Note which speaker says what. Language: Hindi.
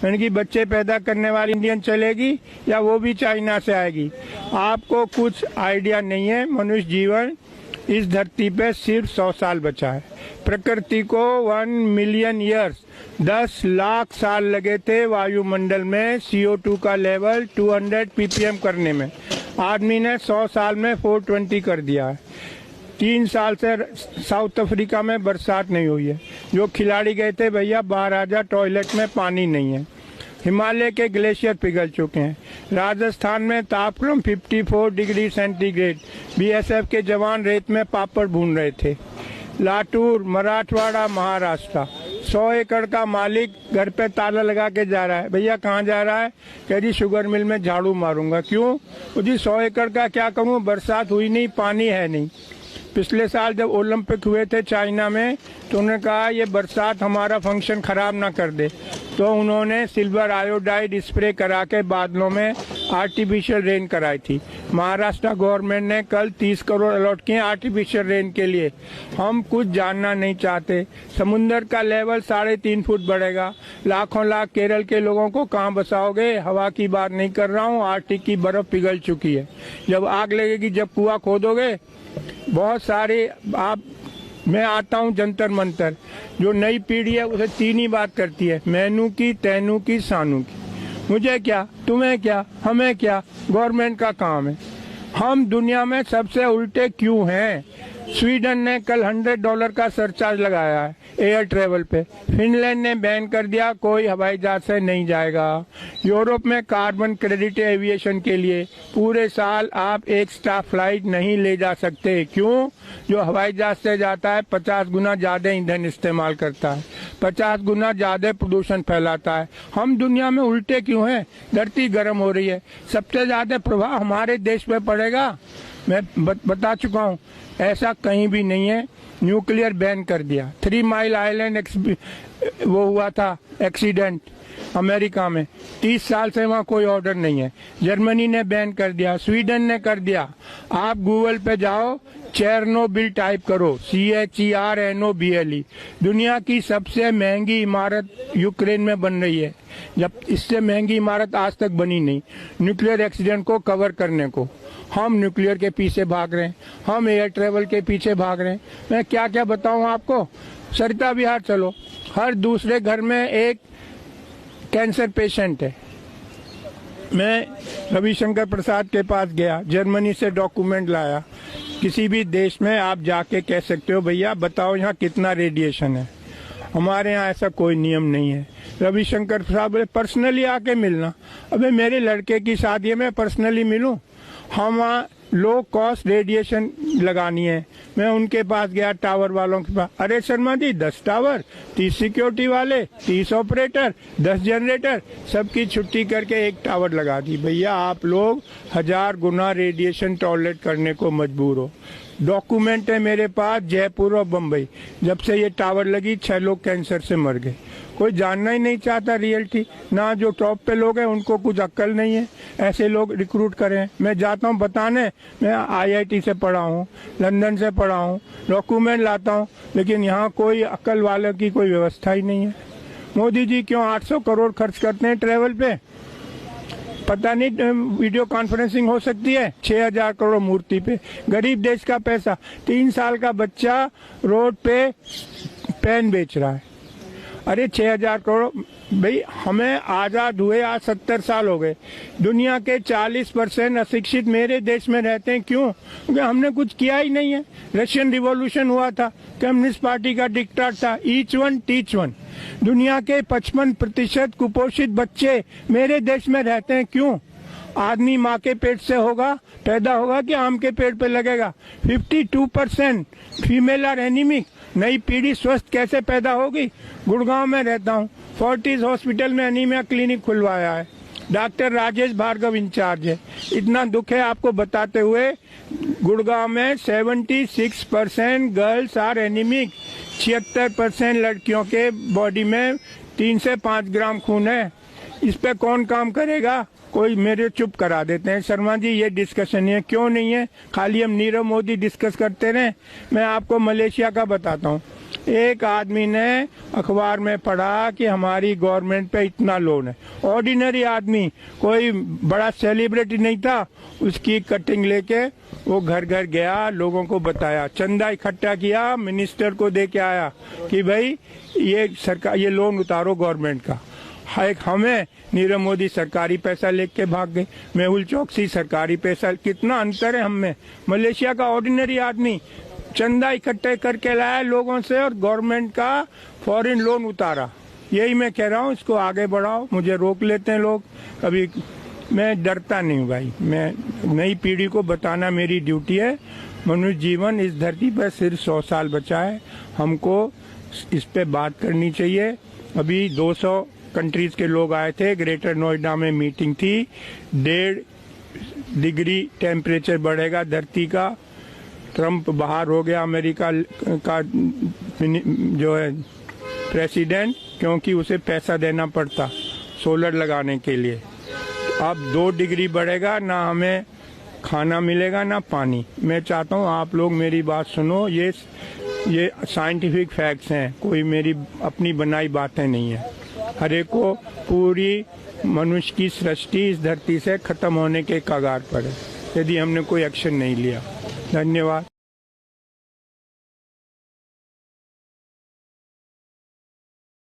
Speaker 1: यानी कि बच्चे पैदा करने वाली इंडियन चलेगी या वो भी चाइना से आएगी। आपको कुछ आइडिया नहीं है। मनुष्य जीवन इस धरती पे सिर्फ 100 साल बचा है। प्रकृति को 1 मिलियन ईयर्स 10 लाख साल लगे थे वायुमंडल में CO2 का लेवल 200 ppm करने में। आदमी ने 100 साल में 420 कर दिया है। 3 साल से साउथ अफ्रीका में बरसात नहीं हुई है। जो खिलाड़ी गए थे भैया बाहर आ जा, टॉयलेट में पानी नहीं है। हिमालय के ग्लेशियर पिघल चुके हैं। राजस्थान में तापक्रम 54 डिग्री सेंटीग्रेड। BSF के जवान रेत में पापड़ भून रहे थे। लातूर, मराठवाड़ा, महाराष्ट्र, 100 एकड़ का मालिक घर पे ताला लगा के जा रहा है। भैया कहाँ जा रहा है? कह जी शुगर मिल में झाड़ू मारूंगा। क्यों? तो जी 100 एकड़ का क्या करूँ, बरसात हुई नहीं, पानी है नहीं। पिछले साल जब ओलंपिक हुए थे चाइना में तो उन्होंने कहा ये बरसात हमारा फंक्शन खराब ना कर दे, तो उन्होंने सिल्वर आयोडाइड स्प्रे करा के बादलों में आर्टिफिशियल रेन कराई थी। महाराष्ट्र गवर्नमेंट ने कल 30 करोड़ अलॉट किए आर्टिफिशियल रेन के लिए। हम कुछ जानना नहीं चाहते। समुन्द्र का लेवल 3.5 फुट बढ़ेगा। लाखों लाख केरल के लोगों को कहाँ बसाओगे? हवा की बात नहीं कर रहा हूँ, आर्टिक की बर्फ पिघल चुकी है। जब आग लगेगी, जब कुआं खोदोगे, बहुत सारे मैं आता हूँ जंतर मंतर। जो नई पीढ़ी है उसे 3 ही बात करती है, मैनू की, तैनू की, सानू की। मुझे क्या, तुम्हें क्या, हमें क्या, गवर्नमेंट का काम है। हम दुनिया में सबसे उल्टे क्यों हैं? स्वीडन ने कल $100 का सरचार्ज लगाया है एयर ट्रेवल पे। फिनलैंड ने बैन कर दिया, कोई हवाई जहाज से नहीं जाएगा। यूरोप में कार्बन क्रेडिट एविएशन के लिए पूरे साल आप एक स्टाफ फ्लाइट नहीं ले जा सकते। क्यों? जो हवाई जहाज से जाता है 50 गुना ज्यादा ईंधन इस्तेमाल करता है, 50 गुना ज्यादा प्रदूषण फैलाता है। हम दुनिया में उल्टे क्यों हैं? धरती गर्म हो रही है, सबसे ज्यादा प्रभाव हमारे देश में पड़ेगा। मैं बता चुका हूँ, ऐसा कहीं भी नहीं है। न्यूक्लियर बैन कर दिया। 3 माइल आइलैंड वो हुआ था एक्सीडेंट अमेरिका में, 30 साल से वहाँ कोई ऑर्डर नहीं है। जर्मनी ने बैन कर दिया, स्वीडन ने कर दिया। आप गूगल पे जाओ, चेरनोबिल टाइप करो, CHERNOBLE। दुनिया की सबसे महंगी इमारत यूक्रेन में बन रही है, जब इससे महंगी इमारत आज तक बनी नहीं। न्यूक्लियर एक्सीडेंट को कवर करने को हम न्यूक्लियर के पीछे भाग रहे हैं, हम एयर ट्रेवल के पीछे भाग रहे हैं। मैं क्या क्या बताऊं आपको? सरिता विहार चलो, हर दूसरे घर में एक कैंसर पेशेंट है। मैं रविशंकर प्रसाद के पास गया, जर्मनी से डॉक्यूमेंट लाया। किसी भी देश में आप जाके कह सकते हो भैया बताओ यहाँ कितना रेडिएशन है। हमारे यहाँ ऐसा कोई नियम नहीं है। रविशंकर प्रसाद बोले पर्सनली आके मिलना। अबे मेरे लड़के की शादी में पर्सनली मिलूं? हम वहाँ लो कॉस्ट रेडिएशन लगानी है। मैं उनके पास गया, टावर वालों के पास। अरे शर्मा जी 10 टावर, 30 सिक्योरिटी वाले, 30 ऑपरेटर, 10 जनरेटर, सबकी छुट्टी करके एक टावर लगा दी। भैया आप लोग 1000 गुना रेडिएशन टॉलरेट करने को मजबूर हो। डॉक्यूमेंट है मेरे पास, जयपुर और बम्बई। जब से ये टावर लगी 6 लोग कैंसर से मर गए। कोई जानना ही नहीं चाहता रियलिटी। ना जो टॉप पे लोग हैं उनको कुछ अक्ल नहीं है, ऐसे लोग रिक्रूट करें। मैं जाता हूँ बताने, मैं IIT से पढ़ा हूँ, लंदन से पढ़ा हूँ, डॉक्यूमेंट लाता हूँ, लेकिन यहाँ कोई अक्ल वालों की कोई व्यवस्था ही नहीं है। मोदी जी क्यों 800 करोड़ खर्च करते हैं ट्रेवल पे? पता नहीं वीडियो कॉन्फ्रेंसिंग हो सकती है 6000 करोड़ मूर्ति पे। गरीब देश का पैसा। 3 साल का बच्चा रोड पे पेन बेच रहा है। अरे 6000 करोड़। भाई हमें आजाद हुए आज 70 साल हो गए। दुनिया के 40% अशिक्षित मेरे देश में रहते हैं। क्यों? क्योंकि हमने कुछ किया ही नहीं है। रशियन रिवॉल्यूशन हुआ था, कम्युनिस्ट पार्टी का डिक्टेट था, ईच वन टीच वन। दुनिया के 55% कुपोषित बच्चे मेरे देश में रहते हैं। क्यों? आदमी माँ के पेट से होगा पैदा होगा कि आम के पेड़ पे लगेगा। 52% फीमेल आर एनीमिक। नई पीढ़ी स्वस्थ कैसे पैदा होगी? गुड़गांव में रहता हूँ, फोर्टिस हॉस्पिटल में एनीमिया क्लिनिक खुलवाया है। डॉक्टर राजेश भार्गव इंचार्ज है। इतना दुख है आपको बताते हुए, गुड़गांव में 76% गर्ल्स आर एनीमिक। 76% लड़कियों के बॉडी में 3 से 5 ग्राम खून है। इस पे कौन काम करेगा? कोई मेरे चुप करा देते हैं। शर्मा जी ये डिस्कशन है, क्यों नहीं है? खाली हम नीरव मोदी डिस्कस करते रहे। मैं आपको मलेशिया का बताता हूँ। एक आदमी ने अखबार में पढ़ा कि हमारी गवर्नमेंट पे इतना लोन है। ऑर्डिनरी आदमी, कोई बड़ा सेलिब्रिटी नहीं था, उसकी कटिंग लेके वो घर घर गया, लोगों को बताया, चंदा इकट्ठा किया, मिनिस्टर को दे के आया कि भाई ये सरकार, ये लोन उतारो गवर्नमेंट का। एक हमें नीरव मोदी सरकारी पैसा लेके भाग गए, मेहुल चौकसी सरकारी पैसा, कितना अंतर है हम में। मलेशिया का ऑर्डिनरी आदमी चंदा इकट्ठे करके लाया लोगों से और गवर्नमेंट का फॉरेन लोन उतारा। यही मैं कह रहा हूँ, इसको आगे बढ़ाओ। मुझे रोक लेते हैं लोग, कभी मैं डरता नहीं भाई, मैं नई पीढ़ी को बताना मेरी ड्यूटी है। मनुष्य जीवन इस धरती पर सिर्फ 100 साल बचा है, हमको इस पे बात करनी चाहिए। अभी 200 कंट्रीज के लोग आए थे, ग्रेटर नोएडा में मीटिंग थी। 1.5 डिग्री टेम्परेचर बढ़ेगा धरती का। ट्रम्प बाहर हो गया अमेरिका का जो है प्रेसिडेंट, क्योंकि उसे पैसा देना पड़ता सोलर लगाने के लिए। अब 2 डिग्री बढ़ेगा, ना हमें खाना मिलेगा ना पानी। मैं चाहता हूँ आप लोग मेरी बात सुनो, ये साइंटिफिक फैक्ट्स हैं, कोई मेरी अपनी बनाई बातें नहीं है। हर एक को पूरी मनुष्य की सृष्टि इस धरती से खत्म होने के कगार पर है यदि हमने कोई एक्शन नहीं लिया। धन्यवाद।